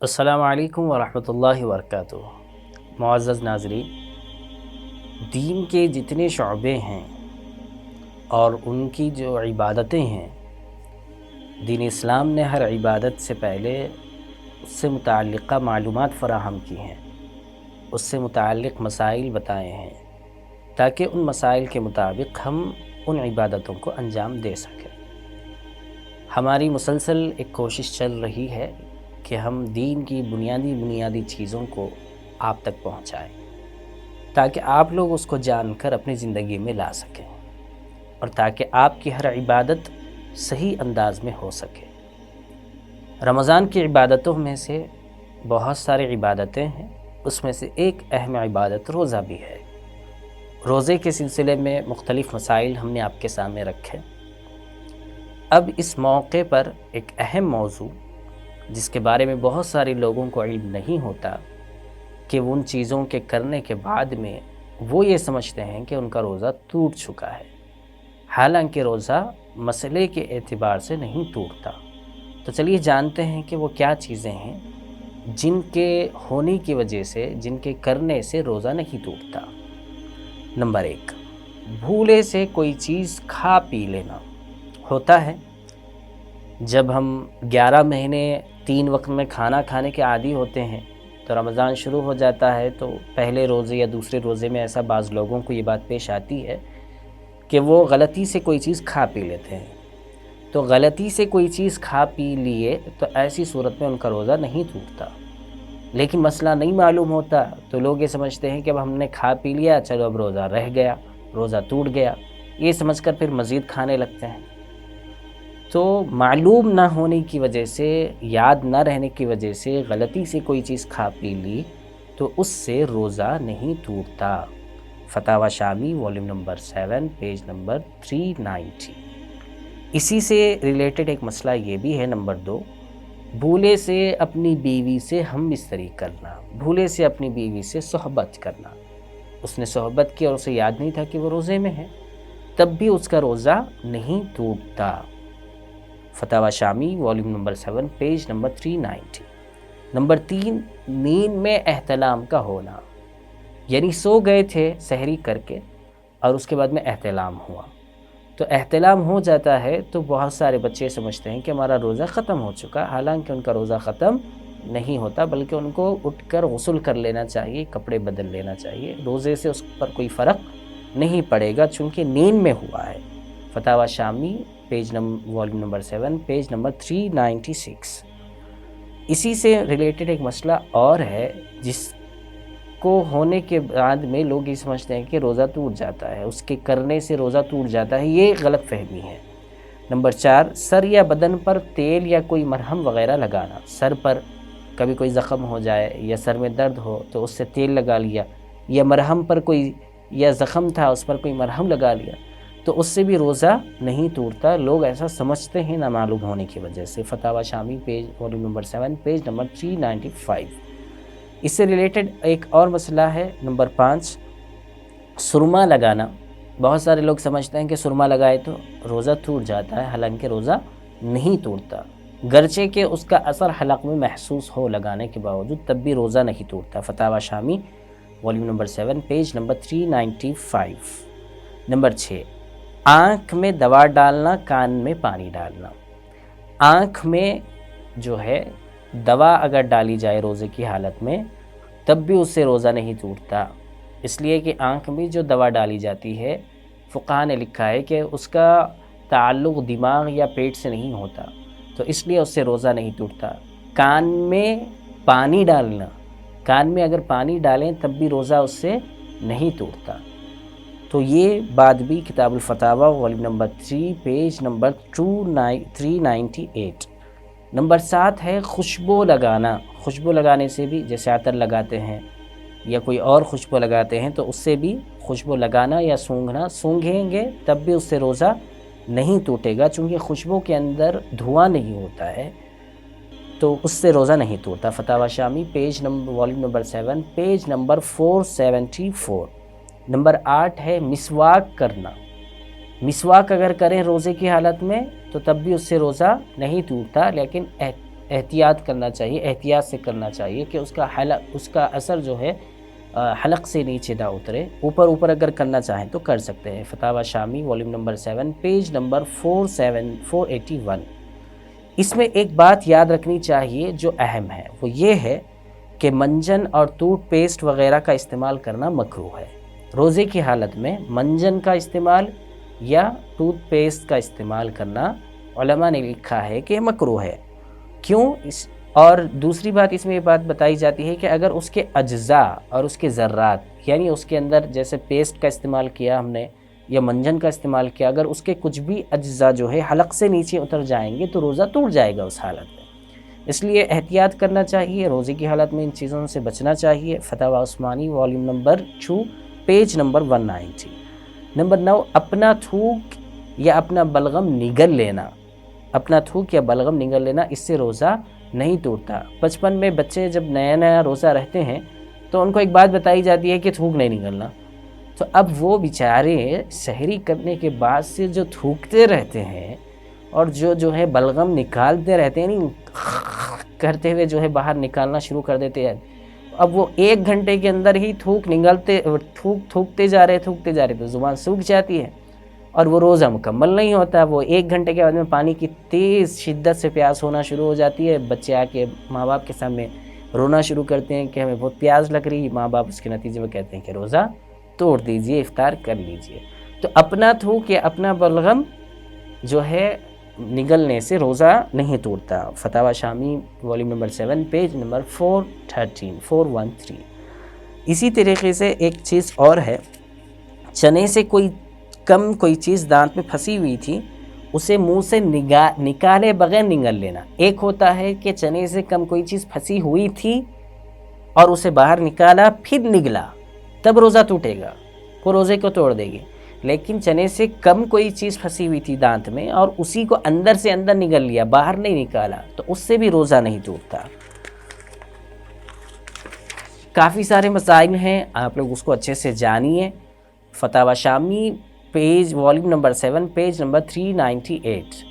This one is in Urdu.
السلام علیکم ورحمۃ اللہ وبرکاتہ۔ معزز ناظرین، دین کے جتنے شعبے ہیں اور ان کی جو عبادتیں ہیں، دین اسلام نے ہر عبادت سے پہلے اس سے متعلقہ معلومات فراہم کی ہیں، اس سے متعلق مسائل بتائے ہیں تاکہ ان مسائل کے مطابق ہم ان عبادتوں کو انجام دے سکیں۔ ہماری مسلسل ایک کوشش چل رہی ہے کہ ہم دین کی بنیادی چیزوں کو آپ تک پہنچائیں تاکہ آپ لوگ اس کو جان کر اپنی زندگی میں لا سکیں اور تاکہ آپ کی ہر عبادت صحیح انداز میں ہو سکے۔ رمضان کی عبادتوں میں سے بہت ساری عبادتیں ہیں، اس میں سے ایک اہم عبادت روزہ بھی ہے۔ روزے کے سلسلے میں مختلف مسائل ہم نے آپ کے سامنے رکھے۔ اب اس موقع پر ایک اہم موضوع جس کے بارے میں بہت سارے لوگوں کو علم نہیں ہوتا کہ ان چیزوں کے کرنے کے بعد میں وہ یہ سمجھتے ہیں کہ ان کا روزہ ٹوٹ چکا ہے، حالانکہ روزہ مسئلے کے اعتبار سے نہیں ٹوٹتا۔ تو چلیے جانتے ہیں کہ وہ کیا چیزیں ہیں جن کے ہونے کی وجہ سے، جن کے کرنے سے روزہ نہیں ٹوٹتا۔ نمبر 1، بھولے سے کوئی چیز کھا پی لینا ہوتا ہے۔ جب ہم 11 مہینے 3 وقت میں کھانا کھانے کے عادی ہوتے ہیں تو رمضان شروع ہو جاتا ہے، تو پہلے روزے یا دوسرے روزے میں ایسا بعض لوگوں کو یہ بات پیش آتی ہے کہ وہ غلطی سے کوئی چیز کھا پی لیتے ہیں۔ تو غلطی سے کوئی چیز کھا پی لیے تو ایسی صورت میں ان کا روزہ نہیں ٹوٹتا، لیکن مسئلہ نہیں معلوم ہوتا تو لوگ یہ سمجھتے ہیں کہ اب ہم نے کھا پی لیا، چلو اب روزہ رہ گیا، روزہ ٹوٹ گیا، یہ سمجھ کر پھر مزید کھانے لگتے ہیں۔ تو معلوم نہ ہونے کی وجہ سے، یاد نہ رہنے کی وجہ سے غلطی سے کوئی چیز کھا پی لی تو اس سے روزہ نہیں ٹوٹتا۔ فتاوی شامی والیوم نمبر 7 پیج نمبر 390۔ اسی سے ریلیٹڈ ایک مسئلہ یہ بھی ہے، نمبر 2، بھولے سے اپنی بیوی سے ہم بستری کرنا، بھولے سے اپنی بیوی سے صحبت کرنا۔ اس نے صحبت کی اور اسے یاد نہیں تھا کہ وہ روزے میں ہے، تب بھی اس کا روزہ نہیں ٹوٹتا۔ فتاوی شامی volume number 7 page number 390۔ Number 3، نیند میں احتلام کا ہونا، یعنی سو گئے تھے سحری کر کے اور اس کے بعد میں احتلام ہوا۔ تو احتلام ہو جاتا ہے تو بہت سارے بچے سمجھتے ہیں کہ ہمارا روزہ ختم ہو چکا، حالانکہ ان کا روزہ ختم نہیں ہوتا، بلکہ ان کو اٹھ کر غسل کر لینا چاہیے، کپڑے بدل لینا چاہیے۔ روزے سے اس پر کوئی فرق نہیں پڑے گا چونکہ نیند میں ہوا ہے۔ فتاوی شامی والیوم نمبر 7 پیج نمبر 396۔ اسی سے ریلیٹڈ ایک مسئلہ اور ہے جس کو ہونے کے بعد میں لوگ یہ سمجھتے ہیں کہ روزہ ٹوٹ جاتا ہے، اس کے کرنے سے روزہ ٹوٹ جاتا ہے، یہ غلط فہمی ہے۔ نمبر 4، سر یا بدن پر تیل یا کوئی مرہم وغیرہ لگانا۔ سر پر کبھی کوئی زخم ہو جائے یا سر میں درد ہو تو اس سے تیل لگا لیا، یا مرہم پر کوئی، یا زخم تھا اس پر کوئی مرہم لگا لیا، تو اس سے بھی روزہ نہیں ٹوٹتا۔ لوگ ایسا سمجھتے ہیں نامعلوم ہونے کی وجہ سے۔ فتاوی شامی والیوم نمبر 7 پیج نمبر 395۔ اس سے ریلیٹڈ ایک اور مسئلہ ہے، نمبر 5، سرما لگانا۔ بہت سارے لوگ سمجھتے ہیں کہ سرما لگائے تو روزہ ٹوٹ جاتا ہے، حالانکہ روزہ نہیں ٹوٹتا، گرچہ کہ اس کا اثر حلق میں محسوس ہو لگانے کے باوجود، تب بھی روزہ نہیں ٹوٹتا۔ فتاوی شامی volume number 7 page number 395۔ Number 6، آنکھ میں دوا ڈالنا، کان میں پانی ڈالنا۔ آنکھ میں جو ہے دوا اگر ڈالی جائے روزے کی حالت میں تب بھی اس سے روزہ نہیں ٹوٹتا، اس لیے کہ آنکھ میں جو دوا ڈالی جاتی ہے، فقہاء نے لکھا ہے کہ اس کا تعلق دماغ یا پیٹ سے نہیں ہوتا، تو اس لیے اس سے روزہ نہیں ٹوٹتا۔ کان میں پانی ڈالنا، کان میں اگر پانی ڈالیں تب بھی روزہ اس سے نہیں ٹوٹتا۔ تو یہ بات بھی Kitab al-Fatawa volume number 3 page number 398۔ Number 7 ہے خوشبو لگانا۔ خوشبو لگانے سے بھی، جیسے عطر لگاتے ہیں یا کوئی اور خوشبو لگاتے ہیں، تو اس سے بھی خوشبو لگانا یا سونگھنا، سونگھیں گے تب بھی اس سے روزہ نہیں ٹوٹے گا، چونکہ خوشبو کے اندر دھواں نہیں ہوتا ہے، تو اس سے روزہ نہیں ٹوٹتا۔ فتاوی شامی volume number 7 page number 474۔ Number 8 ہے مسواک کرنا۔ مسواک اگر کریں روزے کی حالت میں تو تب بھی اس سے روزہ نہیں ٹوٹتا، لیکن احتیاط کرنا چاہیے، احتیاط سے کرنا چاہیے کہ اس کا اثر جو ہے حلق سے نیچے نہ اترے، اوپر اگر کرنا چاہیں تو کر سکتے ہیں۔ فتاوی شامی والیوم نمبر 7 پیج نمبر 481۔ اس میں ایک بات یاد رکھنی چاہیے جو اہم ہے، وہ یہ ہے کہ منجن اور ٹوتھ پیسٹ وغیرہ کا استعمال کرنا مکروہ ہے۔ روزے کی حالت میں منجن کا استعمال یا ٹوتھ پیسٹ کا استعمال کرنا علماء نے لکھا ہے کہ مکروہ ہے۔ کیوں؟ اور دوسری بات اس میں یہ بات بتائی جاتی ہے کہ اگر اس کے اجزاء اور اس کے ذرات، یعنی اس کے اندر جیسے پیسٹ کا استعمال کیا ہم نے یا منجن کا استعمال کیا، اگر اس کے کچھ بھی اجزاء جو ہے حلق سے نیچے اتر جائیں گے تو روزہ ٹوٹ جائے گا اس حالت میں۔ اس لیے احتیاط کرنا چاہیے، روزے کی حالت میں ان چیزوں سے بچنا چاہیے۔ Fatawa Usmani volume number 2 page number 190۔ Number 9، اپنا تھوک یا اپنا بلغم نگل لینا۔ اپنا تھوک یا بلغم نگل لینا، اس سے روزہ نہیں ٹوٹتا۔ بچپن میں بچے جب نیا روزہ رہتے ہیں تو ان کو ایک بات بتائی جاتی ہے کہ تھوک نہیں نگلنا، تو اب وہ بیچارے سحری کرنے کے بعد سے جو تھوکتے رہتے ہیں اور جو ہے بلغم نکالتے رہتے ہیں، نہیں کرتے ہوئے جو ہے باہر نکالنا شروع کر دیتے ہیں، اب وہ 1 گھنٹے کے اندر ہی تھوکتے جا رہے تو زبان سوکھ جاتی ہے اور وہ روزہ مکمل نہیں ہوتا۔ وہ 1 گھنٹے کے بعد میں پانی کی تیز شدت سے پیاس ہونا شروع ہو جاتی ہے، بچے آ کے ماں باپ کے سامنے رونا شروع کرتے ہیں کہ ہمیں بہت پیاس لگ رہی، ماں باپ اس کے نتیجے میں کہتے ہیں کہ روزہ توڑ دیجئے، افطار کر لیجئے۔ تو اپنا تھوک یا اپنا بلغم جو ہے نگلنے سے روزہ نہیں توڑتا۔ فتاوی شامی والیوم نمبر 7 پیج نمبر 413۔ اسی طریقے سے ایک چیز اور ہے، چنے سے کوئی چیز دانت میں پھنسی ہوئی تھی، اسے منہ سے نکالے بغیر نگل لینا۔ ایک ہوتا ہے کہ چنے سے کم کوئی چیز پھنسی ہوئی تھی اور اسے باہر نکالا پھر نگلا، تب روزہ ٹوٹے گا، وہ روزے کو توڑ دے گی۔ لیکن چنے سے کم کوئی چیز پھنسی ہوئی تھی دانت میں اور اسی کو اندر سے اندر نگل لیا، باہر نہیں نکالا، تو اس سے بھی روزہ نہیں ٹوٹتا۔ کافی سارے مسائل ہیں، آپ لوگ اس کو اچھے سے جانیے۔ فتاوی شامی والیوم نمبر 7 پیج نمبر 398۔